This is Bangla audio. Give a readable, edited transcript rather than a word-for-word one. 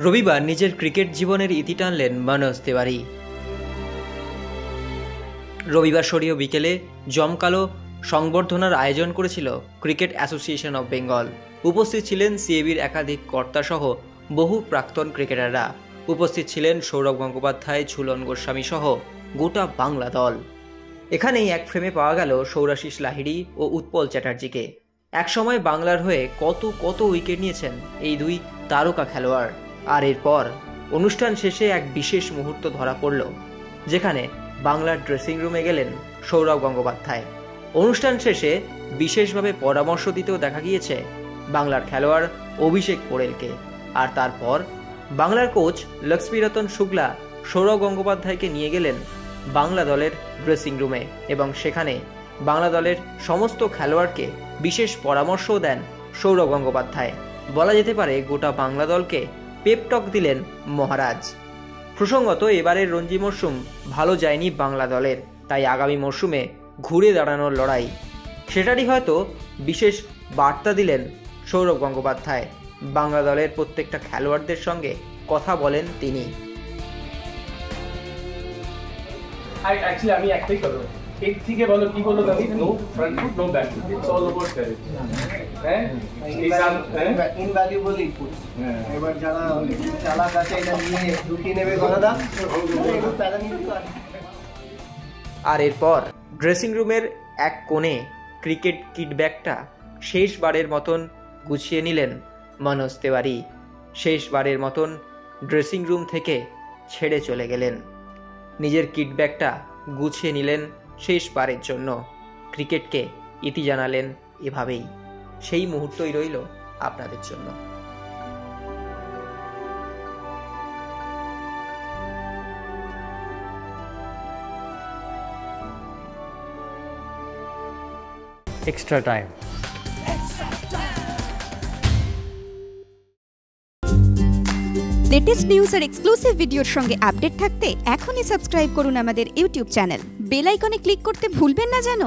রবিবার নিজের ক্রিকেট জীবনের ইতি টানলেন মনোজ তিওয়ারি। রবিবার সরিয়ে বিকেলে জমকালো সংবর্ধনার আয়োজন করেছিল ক্রিকেট অ্যাসোসিয়েশন অব বেঙ্গল। উপস্থিত ছিলেন সিএবির একাধিক কর্তাসহ বহু প্রাক্তন ক্রিকেটাররা। উপস্থিত ছিলেন সৌরভ গঙ্গোপাধ্যায়, ঝুলন গোস্বামী সহ গোটা বাংলা দল। এখানেই এক ফ্রেমে পাওয়া গেল সৌরাশিস লাহিড়ী ও উৎপল চ্যাটার্জিকে। একসময় বাংলার হয়ে কত উইকেট নিয়েছেন এই দুই তারকা খেলোয়াড়। আর এরপর অনুষ্ঠান শেষে এক বিশেষ মুহূর্ত ধরা পড়ল, যেখানে বাংলার ড্রেসিং রুমে গেলেন সৌরভ গঙ্গোপাধ্যায়। অনুষ্ঠান শেষে বিশেষভাবে পরামর্শ দিতেও দেখা গিয়েছে বাংলার খেলোয়াড় অভিষেক পোড়েলকে। আর তারপর বাংলার কোচ লক্ষ্মীরতন শুক্লা সৌরভ গঙ্গোপাধ্যায়কে নিয়ে গেলেন বাংলা দলের ড্রেসিং রুমে এবং সেখানে বাংলা দলের সমস্ত খেলোয়াড়কে বিশেষ পরামর্শও দেন সৌরভ গঙ্গোপাধ্যায়। বলা যেতে পারে গোটা বাংলা দলকে পেপটক দিলেন মহারাজ। প্রসঙ্গত, এবারের রঞ্জি মরশুম ভালো যায়নি বাংলা দলের, তাই আগামী মরশুমে ঘুরে দাঁড়ানোর লড়াই, সেটারই হয়তো বিশেষ বার্তা দিলেন সৌরভ গঙ্গোপাধ্যায়। বাংলা দলের প্রত্যেকটা খেলোয়াড়দের সঙ্গে কথা বলেন তিনি। আমি একটাই করব, এক থেকে বলো কি বলো দাদি, no front foot no back foot, it's all about courage. হ্যাঁ, ইনভ্যালুয়েবল ইনপুট। এবার যারা চালাক আছে এটা নিয়ে ঢুকিয়ে নেবে কথাটা। আর এরপর ড্রেসিং রুমের এক কোণে ক্রিকেট কিট ব্যাগটা শেষবারের মতন গুছিয়ে নিলেন মনোজ তিওয়ারি। শেষবারের মতন ড্রেসিং রুম থেকে ছেড়ে চলে গেলেন। নিজের কিট ব্যাগটা গুছিয়ে নিলেন শেষবারের জন্য। ক্রিকেটকে ইতি জানালেন এভাবেই। সেই মুহূর্তই রইল আপনাদের জন্য। Extra time. লেটেস্ট নিউজ আর এক্সক্লুসিভ ভিডিওর সঙ্গে আপডেট থাকতে এখনই সাবস্ক্রাইব করুন আমাদের ইউটিউব চ্যানেল। বেল আইকনে ক্লিক করতে ভুলবেন না যেন।